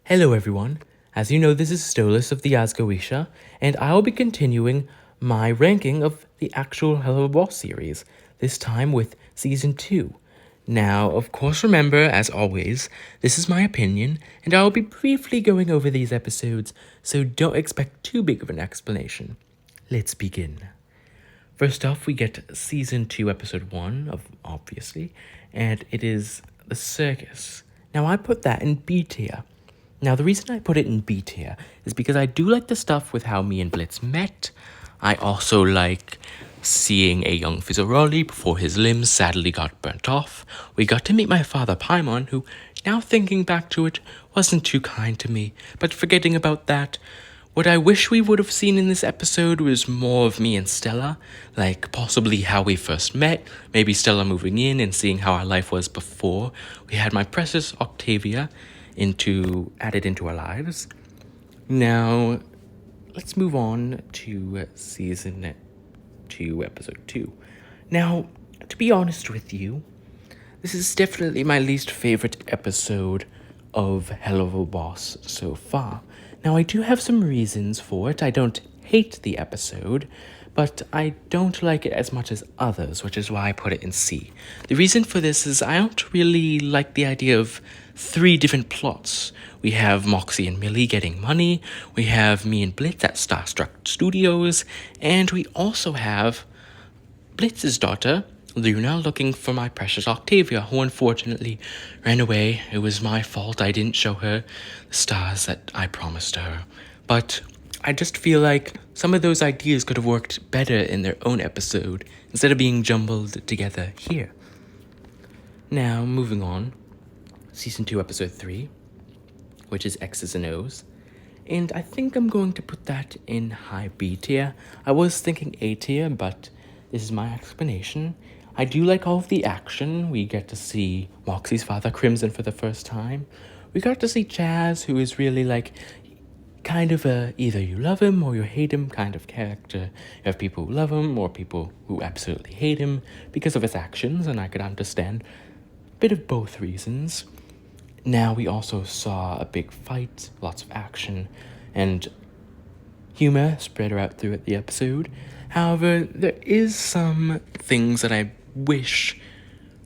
Hello everyone, as you know this is Stolas of the Asgoisha, and I'll be continuing my ranking of the actual Helluva Boss series, this time with Season 2. Now, of course remember, as always, this is my opinion, and I'll be briefly going over these episodes, so don't expect too big of an explanation. Let's begin. First off, we get Season 2, Episode 1, obviously, and it is The Circus. Now, I put that in B tier. Now, the reason I put it in B tier is because I do like the stuff with how me and Blitz met. I also like seeing a young Fizzaroli before his limbs sadly got burnt off. We got to meet my father Paimon, who, now thinking back to it, wasn't too kind to me. But forgetting about that, what I wish we would have seen in this episode was more of me and Stella, like possibly how we first met, maybe Stella moving in and seeing how our life was before we had my precious Octavia added into our lives. Now, let's move on to Season 2, Episode 2. Now, to be honest with you, this is definitely my least favorite episode of Helluva Boss so far. Now, I do have some reasons for it. I don't hate the episode, but I don't like it as much as others, which is why I put it in C. The reason for this is I don't really like the idea of 3 different plots. We have Moxie and Millie getting money, we have me and Blitz at Starstruck Studios, and we also have Blitz's daughter, Luna, looking for my precious Octavia, who unfortunately ran away. It was my fault I didn't show her the stars that I promised her. But I just feel like some of those ideas could have worked better in their own episode, instead of being jumbled together here. Now, moving on. Season 2, Episode 3, which is X's and O's. And I think I'm going to put that in high B tier. I was thinking A tier, but this is my explanation. I do like all of the action. We get to see Moxie's father, Crimson, for the first time. We got to see Chaz, who is really like kind of a either you love him or you hate him kind of character. You have people who love him or people who absolutely hate him because of his actions, and I could understand a bit of both reasons. Now we also saw a big fight, lots of action, and humor spread out throughout the episode. However, there is some things that I wish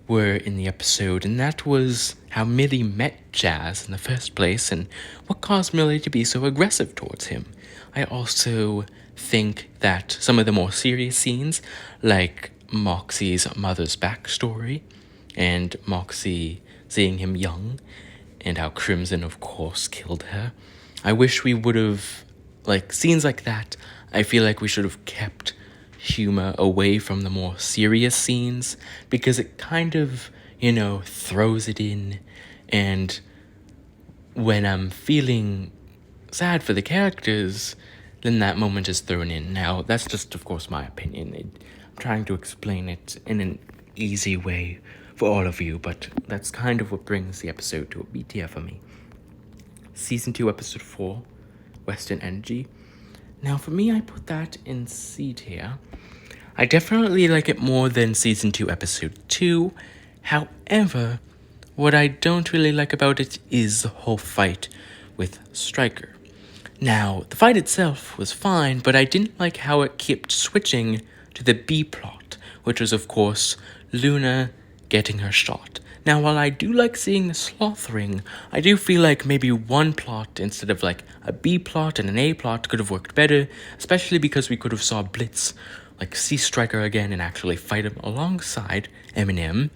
were in the episode, and that was how Millie met Jazz in the first place and what caused Millie to be so aggressive towards him. I also think that some of the more serious scenes, like Moxie's mother's backstory and Moxie seeing him young, and how Crimson, of course, killed her. I wish we would have, scenes like that, I feel like we should have kept humor away from the more serious scenes, because it kind of, throws it in, and when I'm feeling sad for the characters, then that moment is thrown in. Now, that's just, of course, my opinion. I'm trying to explain it in an easy way for all of you, but that's kind of what brings the episode to a B tier for me. Season 2, Episode 4, Western Energy. Now, for me, I put that in C tier. I definitely like it more than Season 2, Episode 2. However, what I don't really like about it is the whole fight with Stryker. Now, the fight itself was fine, but I didn't like how it kept switching to the B plot, which was, of course, Luna getting her shot. Now, while I do like seeing the sloth ring, I do feel like maybe one plot instead of a B plot and an A plot could have worked better, especially because we could have saw Blitz see Stryker again and actually fight him alongside Eminem.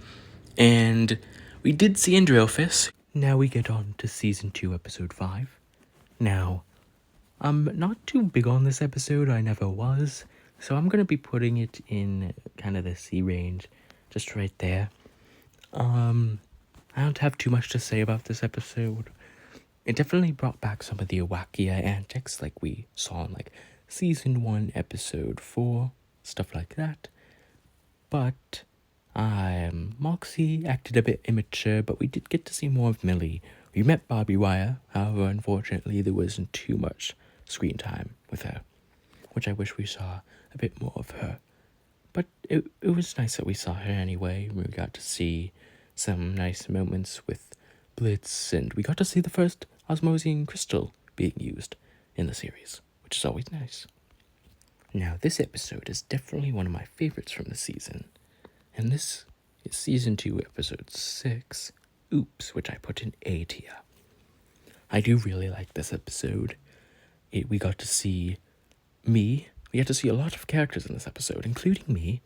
And we did see in Drillfist. Now we get on to Season 2, Episode 5. Now, I'm not too big on this episode, I never was, so I'm gonna be putting it in kind of the C range, just right there. I don't have too much to say about this episode. It definitely brought back some of the Awakia antics like we saw in Season 1, Episode 4, stuff like that. But Moxie acted a bit immature, but we did get to see more of Millie. We met Barbie Wire, however, unfortunately, there wasn't too much screen time with her, which I wish we saw a bit more of her. But it was nice that we saw her anyway. We got to see some nice moments with Blitz, and we got to see the first osmosine crystal being used in the series, which is always nice. Now, this episode is definitely one of my favorites from the season, and this is Season 2, Episode 6, Oops, which I put in A tier. I do really like this episode. We got to see me. We got to see a lot of characters in this episode, including me.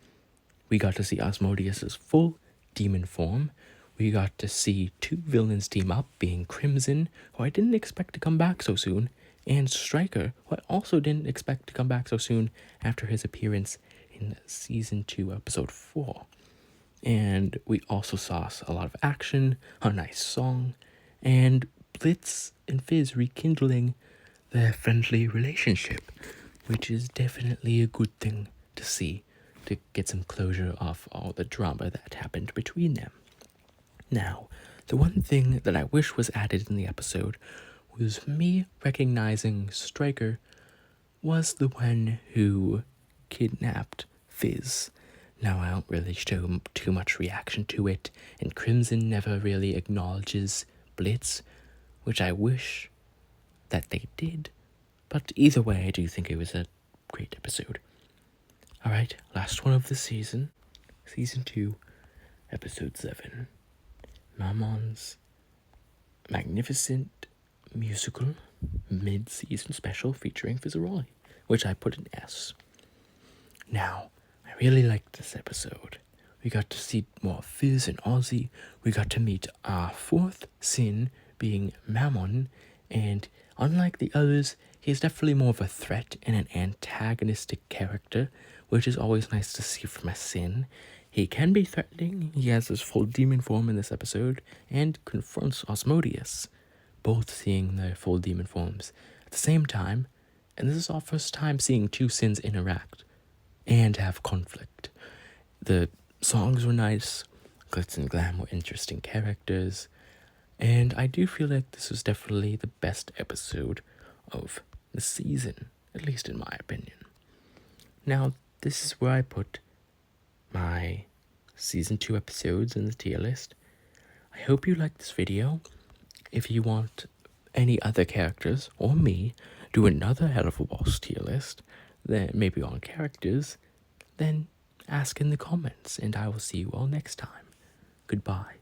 We got to see Asmodeus' full demon form. We got to see two villains team up, being Crimson, who I didn't expect to come back so soon, and Striker, who I also didn't expect to come back so soon after his appearance in Season 2, Episode 4. And we also saw a lot of action, a nice song, and Blitz and Fizz rekindling their friendly relationship, which is definitely a good thing to see, to get some closure off all the drama that happened between them. Now, the one thing that I wish was added in the episode was me recognizing Striker was the one who kidnapped Fizz. Now, I don't really show too much reaction to it, and Crimson never really acknowledges Blitz, which I wish that they did. But either way, I do think it was a great episode. Alright, last one of the season. Season 2, Episode 7. Mammon's magnificent musical mid-season special featuring Fizzaroli, which I put in S. Now, I really liked this episode. We got to see more Fizz and Ozzy. We got to meet our fourth sin, being Mammon, and unlike the others, he's definitely more of a threat and an antagonistic character, which is always nice to see from a sin. He can be threatening, he has his full demon form in this episode, and confronts Asmodeus, both seeing their full demon forms at the same time, and this is our first time seeing two sins interact and have conflict. The songs were nice, Glitz and Glam were interesting characters, and I do feel like this was definitely the best episode of the season, at least in my opinion. Now, this is where I put my Season 2 episodes in the tier list. I hope you liked this video. If you want any other characters, or me, do another Helluva Boss tier list, then maybe on characters, then ask in the comments, and I will see you all next time. Goodbye.